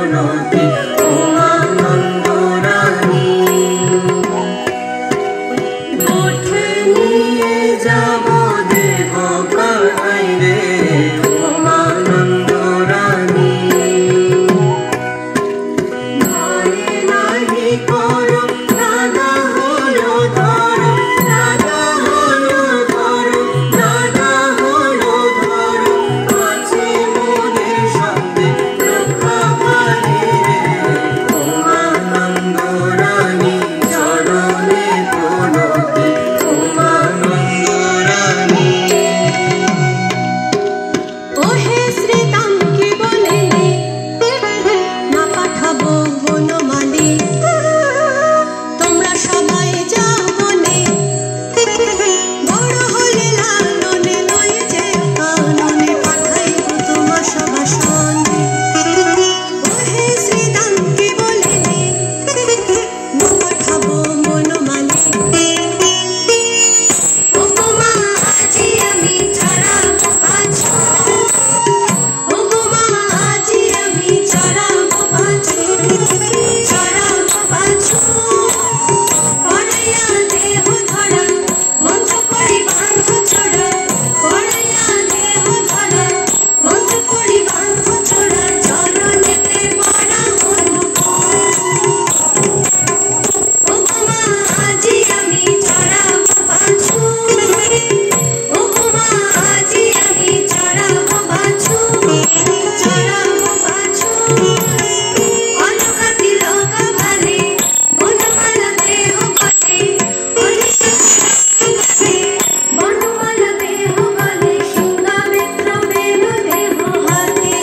প্রণতি ও মা নন্দরানী। ওঠে নিয়ে যাব দেব কাহাই রে ও মা নন্দরানী। ভয়ে নাহি করো দাদা হলো ধরো, দাদা হলো ধরো, দাদা হলো ধরো, আছে মোদের সঙ্গে রক্ষাকারী রে ও মা নন্দরানী। চরণে প্রণতি ও মা নন্দরানী। ওহে শ্রীদাম কি বলে না পাঠাবো বনমালী, তোমরা সবাই যাও বনে, বড় হলে লালনে নয় যে কাননে পাঠাইব তোমার সবার সঙ্গে। ওহে শ্রীদাম কি বলে না পাঠাবো বনমালী। ও গো মা আজি আমি ছাড়াবো বাছুর, ও গো মা আজি আমি ছাড়াবো বাছুর, ছাড়াবো বাছুর। পড়াইয়া দেহ ধরা মন্ত্র পড়ি বাঁধ ছড়া, পড়াইয়া দেহ ধরা মন্ত্র পড়ি বাঁধ ছড়া, চরণেতে পড়া অনুকূল। ও গো মা আজি আমি ছাড়াবো বাছুর, ও গো মা আজি আমি ছাড়াবো বাছুর, ছাড়াবো বাছুর। অলকা তিলকা ভালে বনমালা দেহ গলে, অলকা তিলকা ভালে বনমালা দেহ গলে, সিংহামিত্র বেনু দেহ হাতে।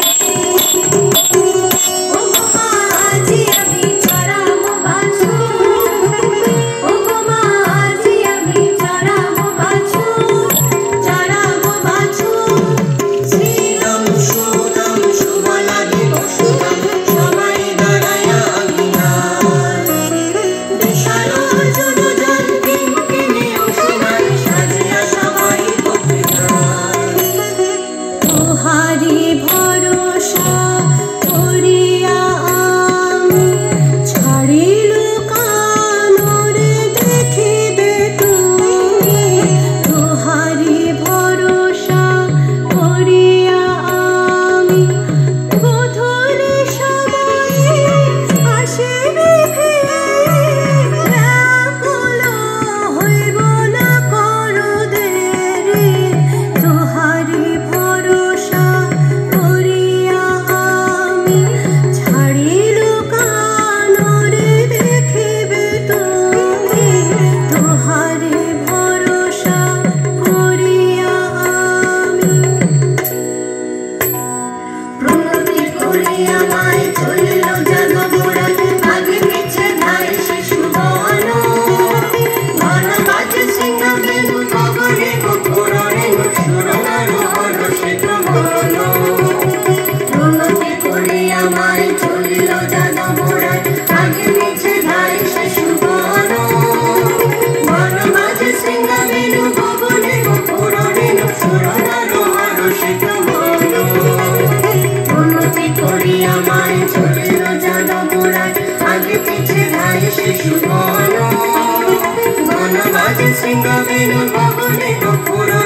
ও গো মা আজি আমি ছাড়াবো বাছুর, ও গো মা আজি আমি ছাড়াবো বাছুর, ছাড়াবো বাছুর। শ্রীরাম সুদাম সুবলা দিবসুদাম সবাই দাঁড়াইয়া আঙিনায়। বিশাল অর্জুন জন কিঙ্কিণী অসীমায় সাজিয়া সবাই পথে যায়। তোহারি ভরসা করিয়া আমি ছাড়িল কানরে দেখিবে তুমি, তোহারি ভরসা করিয়া আমি গধূলি সময়ে আসিবে ফিরে, ব্যাকুল হইব না করো দেরি, তোহারি ভরসা করিয়া আমি ছাড়িল কানরে দেখিবে তুমি, তোহারি ভরসা করিয়া আমি। প্রণতি করিয়া মায় চলিল জনগোড়ায়, আগে পিছে ধায় শিশু বন। ঘন বাজে সিংহ বেনু গগনে গোপুরনে সুরনার হরষিত মন। প্রণতি করিয়া মায় চলিল জনগোড়ায়, আগে পিছে ধায় শিশু বন। ঘন বাজে সিংহ বেনু গগনে গোপুরনে সুরনার হরষিত মন। প্রণতি করিয়া মায় চলিল জনগোড়ায়, আগে পিছে ধায় শিশু বন। ঘন বাজে সিংহ বেনু গগনে গোপুরনে